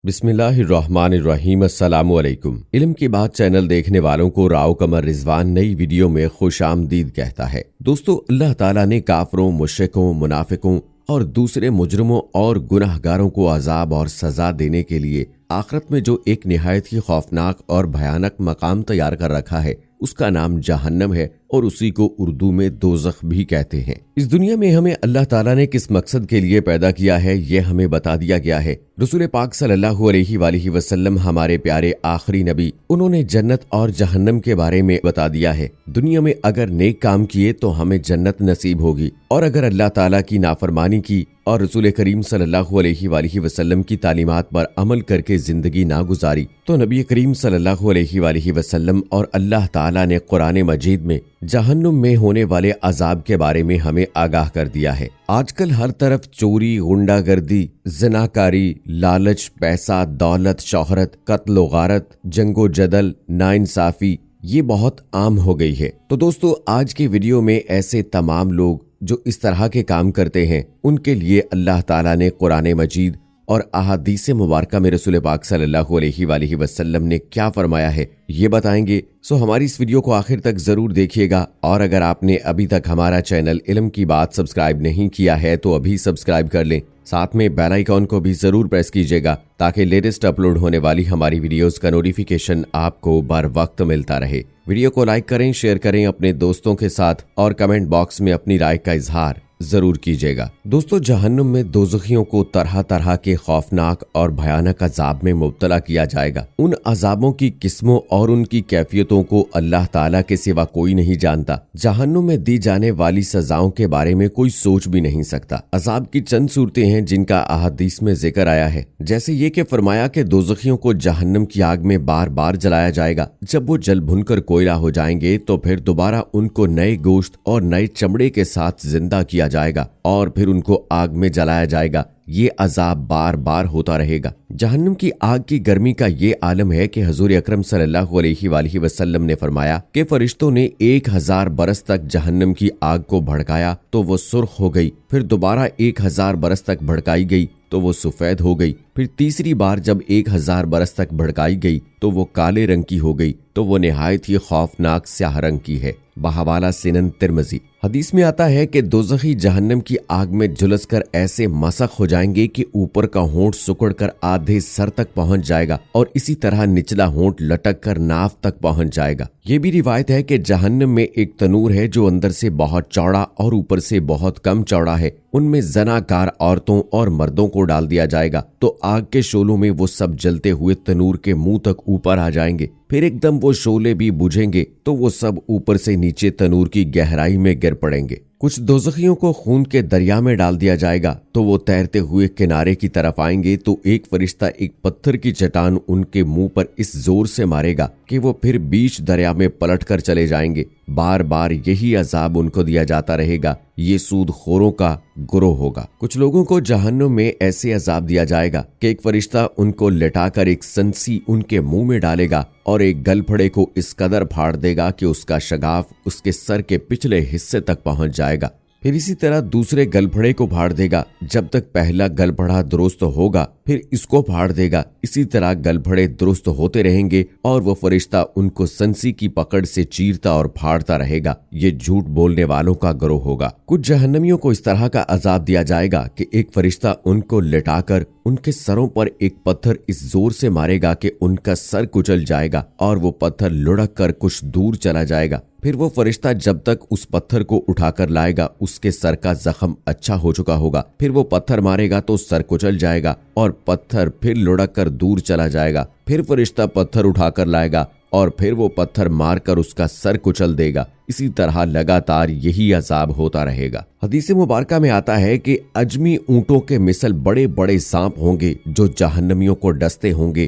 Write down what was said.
بسم اللہ الرحمن الرحیم۔ السلام علیکم۔ علم کی بات چینل دیکھنے والوں کو راؤ قمر رضوان نئی ویڈیو میں خوش آمدید کہتا ہے۔ دوستو، اللہ تعالیٰ نے کافروں، مشرکوں، منافقوں اور دوسرے مجرموں اور گناہ گاروں کو عذاب اور سزا دینے کے لیے آخرت میں جو ایک نہایت ہی خوفناک اور بھیانک مقام تیار کر رکھا ہے، اس کا نام جہنم ہے اور اسی کو اردو میں دوزخ بھی کہتے ہیں۔ اس دنیا میں ہمیں اللہ تعالیٰ نے کس مقصد کے لیے پیدا کیا ہے، یہ ہمیں بتا دیا گیا ہے۔ رسول پاک صلی اللہ علیہ وآلہ وسلم ہمارے پیارے آخری نبی، انہوں نے جنت اور جہنم کے بارے میں بتا دیا ہے۔ دنیا میں اگر نیک کام کیے تو ہمیں جنت نصیب ہوگی، اور اگر اللہ تعالیٰ کی نافرمانی کی اور رسول کریم صلی اللہ علیہ وآلہ وسلم کی تعلیمات پر عمل کر کے زندگی نہ گزاری تو نبی کریم صلی اللہ علیہ وآلہ وسلم اور اللہ تعالیٰ نے قرآن مجید میں جہنم میں ہونے والے عذاب کے بارے میں ہمیں آگاہ کر دیا ہے۔ آج کل ہر طرف چوری، غنڈہ گردی، زناکاری، لالچ، پیسہ، دولت، شہرت، قتل و غارت، جنگ و جدل، ناانصافی، یہ بہت عام ہو گئی ہے۔ تو دوستو، آج کی ویڈیو میں ایسے تمام لوگ جو اس طرح کے کام کرتے ہیں، ان کے لیے اللہ تعالیٰ نے قرآن مجید اور احادیث مبارکہ میں رسول پاک صلی اللہ علیہ وآلہ وسلم نے کیا فرمایا ہے، یہ بتائیں گے۔ سو ہماری اس ویڈیو کو آخر تک ضرور دیکھیے گا، اور اگر آپ نے ابھی تک ہمارا چینل علم کی بات سبسکرائب نہیں کیا ہے تو ابھی سبسکرائب کر لیں، ساتھ میں بیل آئیکن کو بھی ضرور پریس کیجیے گا تاکہ لیٹسٹ اپلوڈ ہونے والی ہماری ویڈیوز کا نوٹیفیکیشن آپ کو بر وقت ملتا رہے۔ ویڈیو کو لائک کریں، شیئر کریں اپنے دوستوں کے ساتھ، اور کمنٹ باکس میں اپنی رائے کا اظہار ضرور کیجیے گا۔ دوستو، جہنم میں دوزخیوں کو طرح طرح کے خوفناک اور بھیانک عذاب میں مبتلا کیا جائے گا۔ ان عذابوں کی قسموں اور ان کی کیفیتوں کو اللہ تعالیٰ کے سوا کوئی نہیں جانتا۔ جہنم میں دی جانے والی سزاؤں کے بارے میں کوئی سوچ بھی نہیں سکتا۔ عذاب کی چند صورتیں ہیں جن کا احادیث میں ذکر آیا ہے، جیسے یہ کہ فرمایا کہ دوزخیوں کو جہنم کی آگ میں بار بار جلایا جائے گا۔ جب وہ جل بھن کر کوئلہ ہو جائیں گے تو پھر دوبارہ ان کو نئے گوشت اور نئے چمڑے کے ساتھ زندہ کیا جائے گا اور پھر ان کو آگ میں جلایا جائے گا۔ یہ عذاب بار بار ہوتا رہے گا۔ جہنم کی آگ کی گرمی کا یہ عالم ہے کہ حضور اکرم صلی اللہ علیہ وآلہ وسلم نے فرمایا کہ فرشتوں نے 1000 برس تک جہنم کی آگ کو بھڑکایا تو وہ سرخ ہو گئی، پھر دوبارہ 1000 برس تک بھڑکائی گئی تو وہ سفید ہو گئی، پھر تیسری بار جب 1000 برس تک بھڑکائی گئی تو وہ کالے رنگ کی ہو گئی، تو وہ نہایت ہی خوفناک سیاہ رنگ کی ہے۔ بحوالہ سنن ترمذی۔ حدیث میں آتا ہے کہ دوزخی جہنم کی آگ میں جھلس کر ایسے مسخ ہو جائیں گے کہ اوپر کا ہونٹ سکڑ کر آدھے سر تک پہنچ جائے گا، اور اسی طرح نچلا ہونٹ لٹک کر ناف تک پہنچ جائے گا۔ یہ بھی روایت ہے کہ جہنم میں ایک تنور ہے جو اندر سے بہت چوڑا اور اوپر سے بہت کم چوڑا ہے، ان میں زناکار عورتوں اور مردوں کو ڈال دیا جائے گا تو آگ کے شعلوں میں وہ سب جلتے ہوئے تنور کے منہ تک اوپر آ جائیں گے، پھر ایک دم وہ شعلے بھی بجھیں گے تو وہ سب اوپر سے نیچے تنور کی گہرائی میں گر پڑیں گے۔ کچھ دوزخیوں کو خون کے دریا میں ڈال دیا جائے گا تو وہ تیرتے ہوئے کنارے کی طرف آئیں گے تو ایک فرشتہ ایک پتھر کی چٹان ان کے منہ پر اس زور سے مارے گا کہ وہ پھر بیچ دریا میں پلٹ کر چلے جائیں گے۔ بار بار یہی عذاب ان کو دیا جاتا رہے گا۔ یہ سود خوروں کا گروہ ہوگا۔ کچھ لوگوں کو جہنم میں ایسے عذاب دیا جائے گا کہ ایک فرشتہ ان کو لٹا کر ایک سنسی ان کے منہ میں ڈالے گا اور ایک گل پھڑے کو اس قدر پھاڑ دے گا کہ اس کا شگاف اس کے سر کے پچھلے حصے تک پہنچ جائے گا۔ پھر اسی طرح دوسرے گل پھڑے کو پھاڑ دے گا جب تک پہلا گل پھڑا درست ہوگا، پھر اس کو پھاڑ دے گا۔ اسی طرح گل پھڑے درست ہوتے رہیں گے اور وہ فرشتہ ان کو سنسی کی پکڑ سے چیرتا اور پھاڑتا رہے گا۔ یہ جھوٹ بولنے والوں کا گروہ ہوگا۔ کچھ جہنمیوں کو اس طرح کا عذاب دیا جائے گا کہ ایک فرشتہ ان کو لٹا کر ان کے سروں پر ایک پتھر اس زور سے مارے گا کہ ان کا سر کچل جائے گا اور وہ پتھر لڑک کر کچھ دور چلا جائے گا۔ پھر وہ فرشتہ جب تک اس پتھر کو اٹھا کر لائے گا اس کے سر کا زخم اچھا ہو چکا ہوگا، پھر وہ پتھر مارے گا تو سر کچل جائے گا اور پتھر پھر لڑک کر دور چلا جائے گا۔ پھر فرشتہ پتھر اٹھا کر لائے گا اور پھر وہ پتھر مار کر اس کا سر کچل دے گا۔ اسی طرح لگاتار یہی عذاب ہوتا رہے گا۔ حدیث مبارکہ میں آتا ہے کہ اجمی اونٹوں کے مثل بڑے بڑے سانپ ہوں گے جو جہنمیوں کو ڈستے ہوں گے۔